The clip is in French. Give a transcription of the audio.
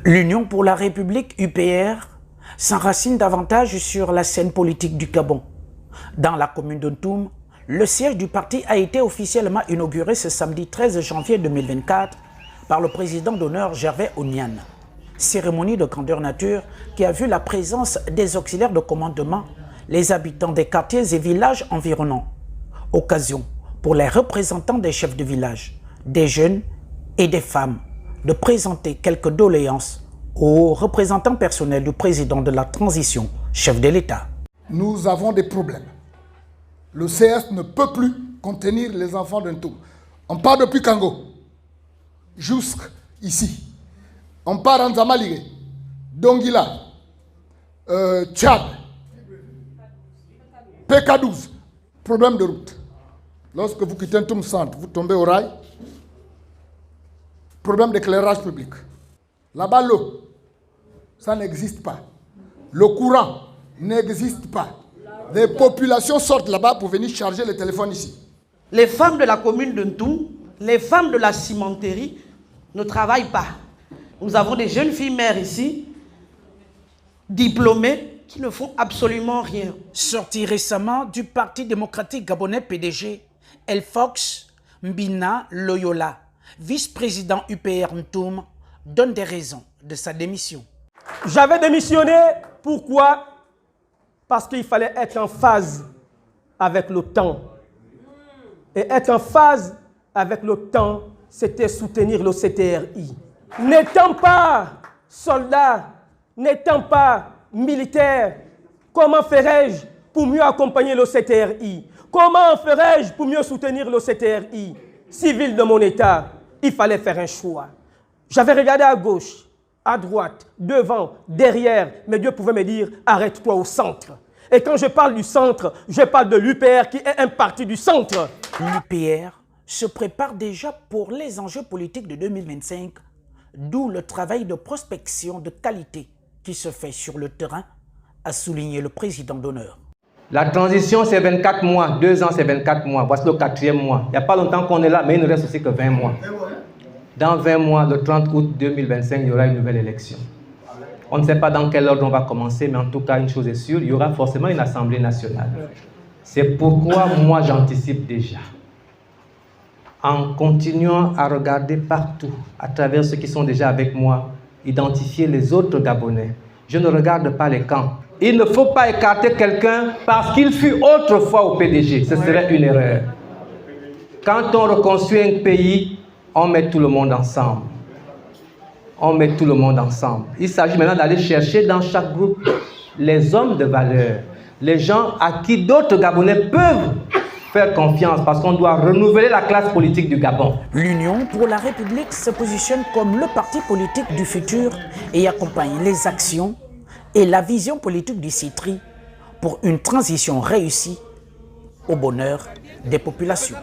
L'Union pour la République, UPR, s'enracine davantage sur la scène politique du Gabon. Dans la commune de Ntoum, le siège du parti a été officiellement inauguré ce samedi 13 janvier 2024 par le président d'honneur Gervais Onyan. Cérémonie de grandeur nature qui a vu la présence des auxiliaires de commandement, les habitants des quartiers et villages environnants. Occasion pour les représentants des chefs de village, des jeunes et des femmes de présenter quelques doléances aux représentants personnels du président de la transition, chef de l'État. Nous avons des problèmes. Le CS ne peut plus contenir les enfants d'un tout. On part depuis Kango jusqu'ici. On part en Zamaligé, Dongila, Tchad, PK12. Problème de route. Lorsque vous quittez Ntoum Centre, vous tombez au rail. Problème d'éclairage public. Là-bas, l'eau, ça n'existe pas. Le courant n'existe pas. Les populations sortent là-bas pour venir charger les téléphones ici. Les femmes de la commune de Ntoum, les femmes de la cimenterie ne travaillent pas. Nous avons des jeunes filles mères ici, diplômées, qui ne font absolument rien. Sorti récemment du Parti démocratique gabonais PDG, El Fox Mbina Loyola, vice-président UPR Ntoum, donne des raisons de sa démission. J'avais démissionné, pourquoi? Parce qu'il fallait être en phase avec le temps. Et être en phase avec le temps, c'était soutenir le CTRI. N'étant pas soldat, n'étant pas militaire, comment ferais-je pour mieux accompagner le CTRI? Comment ferais-je pour mieux soutenir le CTRI? Civil de mon État, il fallait faire un choix. J'avais regardé à gauche, à droite, devant, derrière, mais Dieu pouvait me dire, arrête-toi au centre. Et quand je parle du centre, je parle de l'UPR qui est un parti du centre. L'UPR se prépare déjà pour les enjeux politiques de 2025, d'où le travail de prospection de qualité qui se fait sur le terrain, a souligné le président d'honneur. La transition, c'est 24 mois. 2 ans, c'est 24 mois. Voici le 4e mois. Il n'y a pas longtemps qu'on est là, mais il ne reste aussi que 20 mois. Dans 20 mois, le 30 août 2025, il y aura une nouvelle élection. On ne sait pas dans quel ordre on va commencer, mais en tout cas, une chose est sûre, il y aura forcément une Assemblée nationale. C'est pourquoi moi, j'anticipe déjà. En continuant à regarder partout, à travers ceux qui sont déjà avec moi, identifier les autres Gabonais. Je ne regarde pas les camps. Il ne faut pas écarter quelqu'un parce qu'il fut autrefois au PDG. Ce serait une erreur. Quand on reconstruit un pays, on met tout le monde ensemble. On met tout le monde ensemble. Il s'agit maintenant d'aller chercher dans chaque groupe les hommes de valeur, les gens à qui d'autres Gabonais peuvent faire confiance parce qu'on doit renouveler la classe politique du Gabon. L'Union pour la République se positionne comme le parti politique du futur et accompagne les actions et la vision politique du CITRI pour une transition réussie au bonheur des populations.